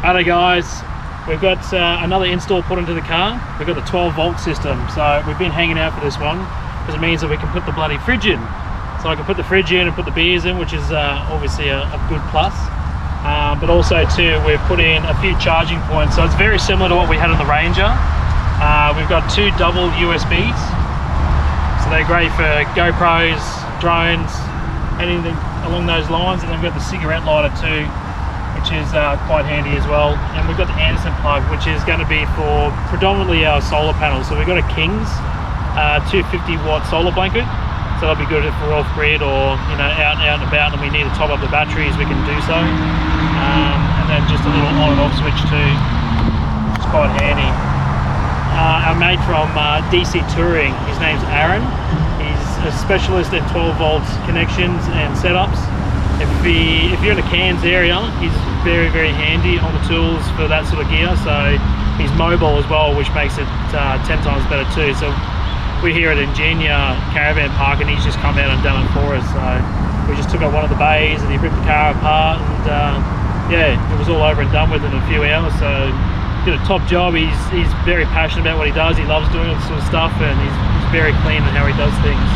Hello guys, we've got another install put into the car. We've got the 12-volt system, so we've been hanging out for this one because it means that we can put the bloody fridge in. So I can put the fridge in and put the beers in, which is obviously a good plus. But also too, we've put in a few charging points, so it's very similar to what we had on the Ranger. We've got 2 double USBs, so they're great for GoPros, drones, anything along those lines. And then we've got the cigarette lighter too, which is quite handy as well. And we've got the Anderson plug, which is going to be for predominantly our solar panels. So we've got a King's 250-watt solar blanket, so that'll be good if we're off grid or out and about and we need to top up the batteries, we can do so. And then just a little on and off switch too, which is quite handy. Our mate from DC Touring, his name's Aaron. He's a specialist in 12-volt connections and setups. If you're in the Cairns area, he's very handy on the tools for that sort of gear. So he's mobile as well, which makes it 10 times better too. So we're here at Ingenia Caravan Park and he's just come out and done it for us. So we just took out one of the bays and he ripped the car apart, and yeah, it was all over and done with in a few hours. So did a top job. He's very passionate about what he does. He loves doing this sort of stuff, and he's very clean in how he does things.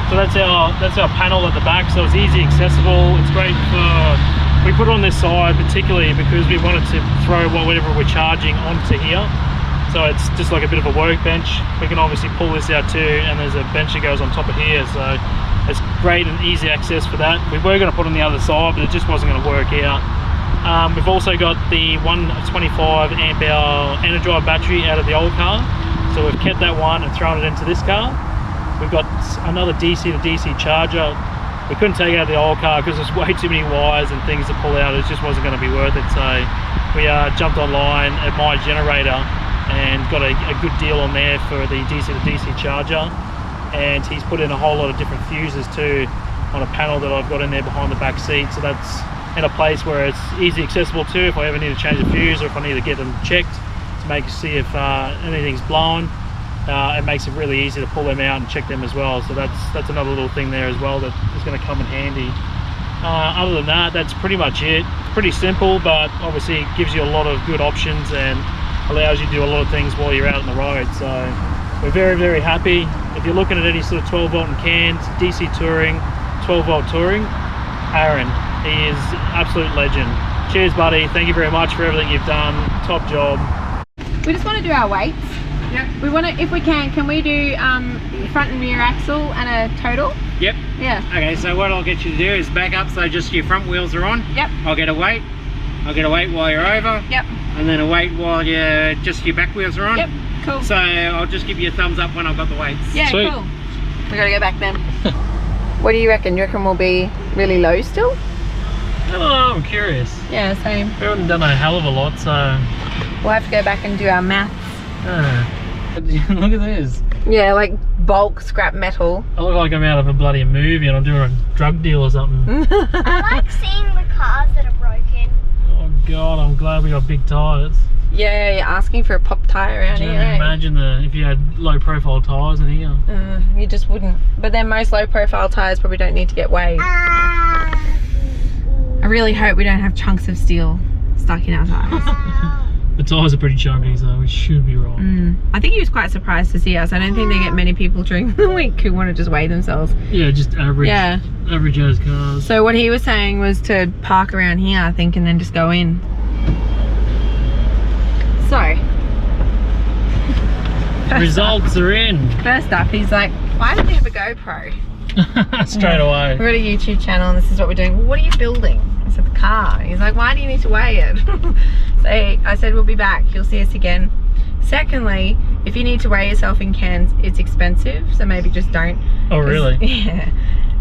So that's our panel at the back, so it's easy accessible. It's great for, we put it on this side particularly because we wanted to throw whatever we're charging onto here. So it's just like a bit of a workbench. We can obviously pull this out too, and there's a bench that goes on top of here. So it's great and easy access for that. We were going to put it on the other side, but it just wasn't going to work out. We've also got the 125 amp hour Energize battery out of the old car. So we've kept that one and thrown it into this car. We've got another DC to DC charger. We couldn't take it out of the old car because there's way too many wires and things to pull out. It just wasn't going to be worth it. So we jumped online at My Generator and got a good deal on there for the DC to DC charger. And he's put in a whole lot of different fuses too on a panel that I've got in there behind the back seat. So that's in a place where it's easy accessible too if I ever need to change a fuse or if I need to get them checked to see if anything's blown. It makes it really easy to pull them out and check them as well. So that's another little thing there as well that is going to come in handy. Other than that, that's pretty much it. It's pretty simple, but obviously it gives you a lot of good options and allows you to do a lot of things while you're out on the road. So we're very happy. If you're looking at any sort of 12-volt in Cairns, DC Touring, 12-volt touring, Aaron, he is absolute legend. Cheers buddy, thank you very much for everything you've done. Top job. We just want to do our weights. Yep. We want to, if we can we do front and rear axle and a total? Yep. Yeah. Okay, so what I'll get you to do is back up so just your front wheels are on. Yep. I'll get a weight. I'll get a weight while you're over. Yep. And then a weight while just your back wheels are on. Yep. Cool. So I'll just give you a thumbs up when I've got the weights. Yeah, Sweet. cool. We gotta go back then. What do you reckon? You reckon we'll be really low still? I don't know, I'm curious. Yeah, same. We haven't done a hell of a lot, so We'll have to go back and do our maths. look at this. Yeah, like bulk scrap metal. I look like I'm out of a bloody movie and I'm doing a drug deal or something. I like seeing the cars that are broken. Oh god, I'm glad we got big tyres. Yeah, you're asking for a pop tyre around here, eh? Imagine if you had low profile tyres in here. You just wouldn't. But then most low profile tyres probably don't need to get weighed. I really hope we don't have chunks of steel stuck in our tyres. The tyres are pretty chunky, so we should be right. I think he was quite surprised to see us. I don't think they get many people during the week who want to just weigh themselves. Yeah, just average. Yeah. Average as cars. So what he was saying was to park around here, I think, and then just go in. So. Results are in. First up, he's like, why don't we have a GoPro? Straight away. We're at a YouTube channel and this is what we're doing. Well, what are you building? I said, the car. He's like, why do you need to weigh it? So I said, we'll be back. You'll see us again. Secondly, if you need to weigh yourself in Cairns, it's expensive. So maybe just don't. Oh, really? Yeah.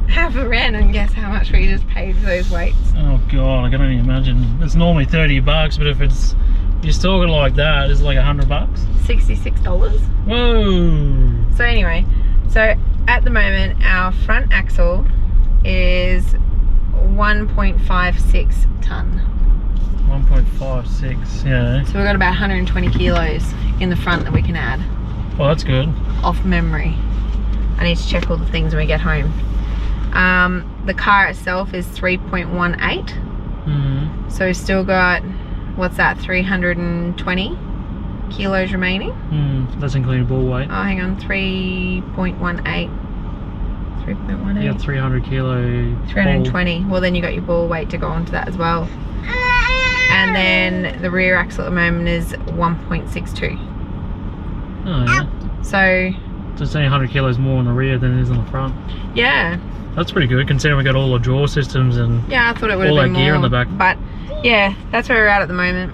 Have a rent and guess how much we just paid for those weights. Oh, God, I can only imagine. It's normally 30 bucks, but if you're talking like that, it's like 100 bucks. $66. Whoa. So anyway, so at the moment, our front axle is 1.56 ton. 1.56, yeah. So we've got about 120 kilos in the front that we can add. Well, that's good. Off memory. I need to check all the things when we get home. The car itself is 3.18. So we've still got what's that, 320 kilos remaining. That's including ball weight. Oh, hang on, 3.18. 3.18. You got 300 kilo. 320. Well, then you got your ball weight to go onto that as well. And then the rear axle at the moment is 1.62. Oh yeah. So it's only 100 kilos more on the rear than it is on the front. yeah. That's pretty good considering we got all the draw systems and Yeah, I thought it would all have that been gear more, on the back. but yeah, that's where we're at the moment.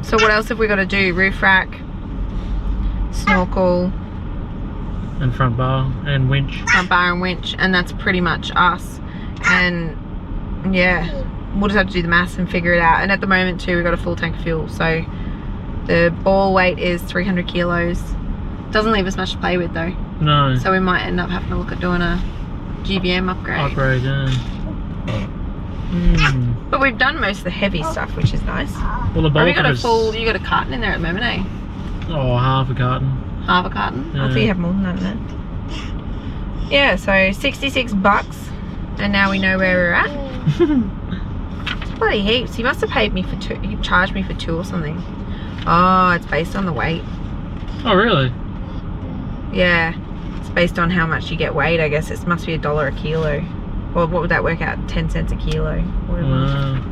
So what else have we got to do? Roof rack, snorkel, and front bar and winch. front bar and winch, and that's pretty much us. And yeah, we'll just have to do the maths and figure it out. And at the moment too, we've got a full tank of fuel, so the ball weight is 300 kilos. Doesn't leave us much to play with though. No. So we might end up having to look at doing a GVM upgrade. Upgrade, yeah. But we've done most of the heavy stuff, which is nice. Well, the Have bulk you got of a it's, full, you got a carton in there at the moment, eh? oh, half a carton. Half a carton? I Yeah. thought you have more than that in there. Yeah, so 66 bucks, and now we know where we're at. It's bloody heaps. He must have paid me for two, he charged me for two or something. Oh, it's based on the weight. Oh, really? Yeah, it's based on how much you get weighed, I guess. It must be $1 a kilo. Well, what would that work out? 10 cents a kilo. Whatever. Wow.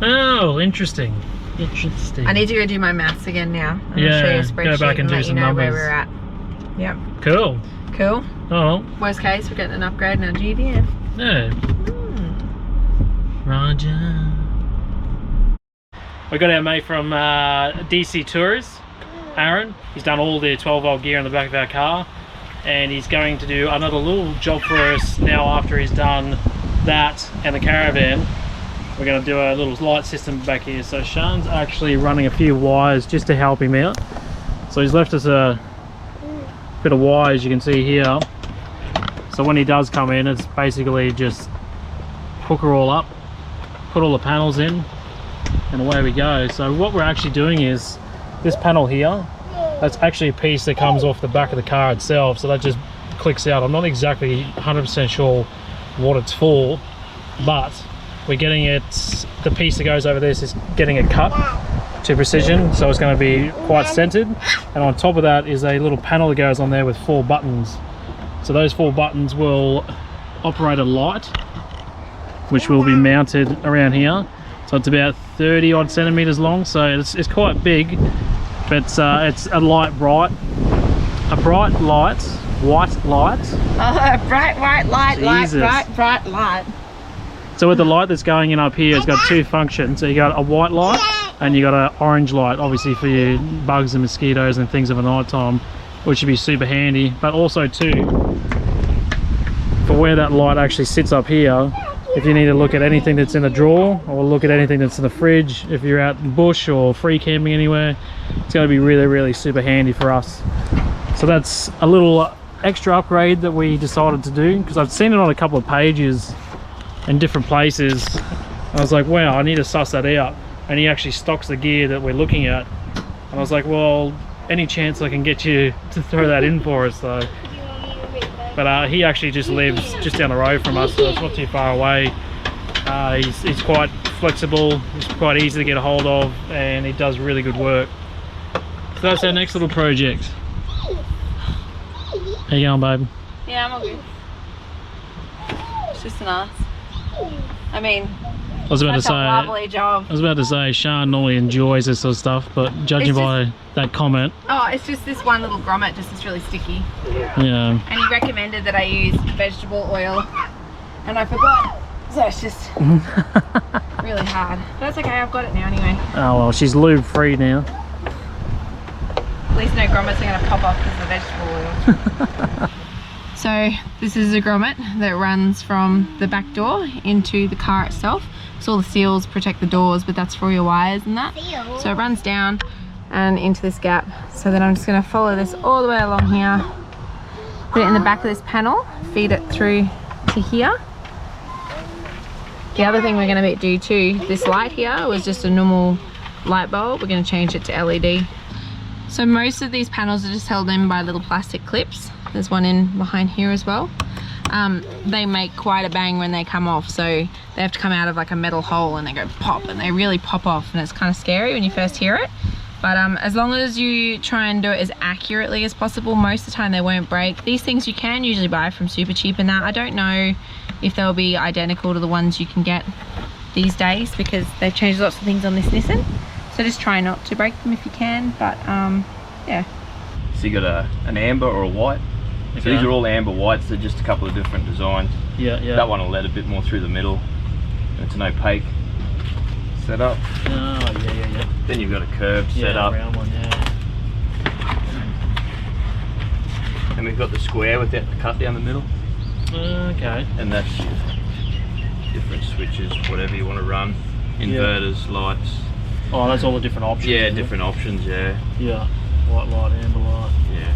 Oh, interesting. Interesting. I need to go do my maths again now. I'm gonna show you a Yeah, spreadsheet go back and do let you some know where numbers. we're at. Yep. Cool. Cool. Oh, well, Worst case, we're getting an upgrade in our GVM. yeah. Roger. We got our mate from DC Tours, Aaron. He's done all the 12-volt gear on the back of our car, and he's going to do another little job for us now after he's done that and the caravan. We're going to do a little light system back here. So Sean's actually running a few wires just to help him out. So he's left us a bit of wire, as you can see here. So when he does come in, it's basically just hook her all up, put all the panels in, and away we go. So what we're actually doing is this panel here, that's actually a piece that comes off the back of the car itself, so that just clicks out. I'm not exactly 100% sure what it's for, but we're getting it, the piece that goes over this is getting it cut to precision, so it's going to be quite centered. And on top of that is a little panel that goes on there with 4 buttons. So those 4 buttons will operate a light, which will be mounted around here. So it's about 30 odd centimeters long, so it's quite big, but it's a bright light, white light. Oh, bright white light, Jesus. bright light. So with the light that's going in up here, it's got 2 functions. So you got a white light and you got an orange light, obviously for your bugs and mosquitoes and things of a night time, which would be super handy. But also too, for where that light actually sits up here, if you need to look at anything that's in the drawer or look at anything that's in the fridge, if you're out in bush or free camping anywhere, it's going to be really, really super handy for us. So that's a little extra upgrade that we decided to do, because I've seen it on a couple of pages in different places. I was like, wow, I need to suss that out. And he actually stocks the gear that we're looking at. And I was like, well, any chance I can get you to throw that in for us though. But he actually just lives just down the road from us, so it's not too far away. He's quite flexible, he's quite easy to get a hold of, and he does really good work. So that's our next little project. How you going, babe? Yeah, I'm all good. It's just an ass. I mean, I was about that's to a say, lovely job. I was about to say, Sean normally enjoys this sort of stuff, but judging It's by that comment, Oh, it's just this one little grommet, just is really sticky. yeah. And he recommended that I use vegetable oil, and I forgot. So it's just really hard. But that's okay, I've got it now anyway. Oh well, she's lube free now. At least no grommets are going to pop off because of the vegetable oil. So this is a grommet that runs from the back door into the car itself. So all the seals protect the doors, but that's for all your wires and that. So it runs down and into this gap. So then I'm just going to follow this all the way along here, put it in the back of this panel, feed it through to here. The other thing we're going to do too, this light here was just a normal light bulb. We're going to change it to LED. So most of these panels are just held in by little plastic clips. There's one in behind here as well. they make quite a bang when they come off. So they have to come out of like a metal hole and they go pop, and they really pop off, and it's kind of scary when you first hear it. But as long as you try and do it as accurately as possible, most of the time they won't break. These things you can usually buy from Super Cheap and that. I don't know if they'll be identical to the ones you can get these days because they've changed lots of things on this Nissan. So just try not to break them if you can, but yeah. So you got an amber or a white. Okay. So these are all amber whites, they're just a couple of different designs. Yeah, yeah. That one will let a bit more through the middle. It's an opaque setup. Oh, yeah. Then you've got a curved Yeah, setup. round one, yeah. And we've got the square without the cut down the middle. Okay. And that's different switches, whatever you want to run. Inverters, lights. Oh, that's all the different options. Yeah, isn't it? different options, yeah. Yeah. White light, amber light. Yeah.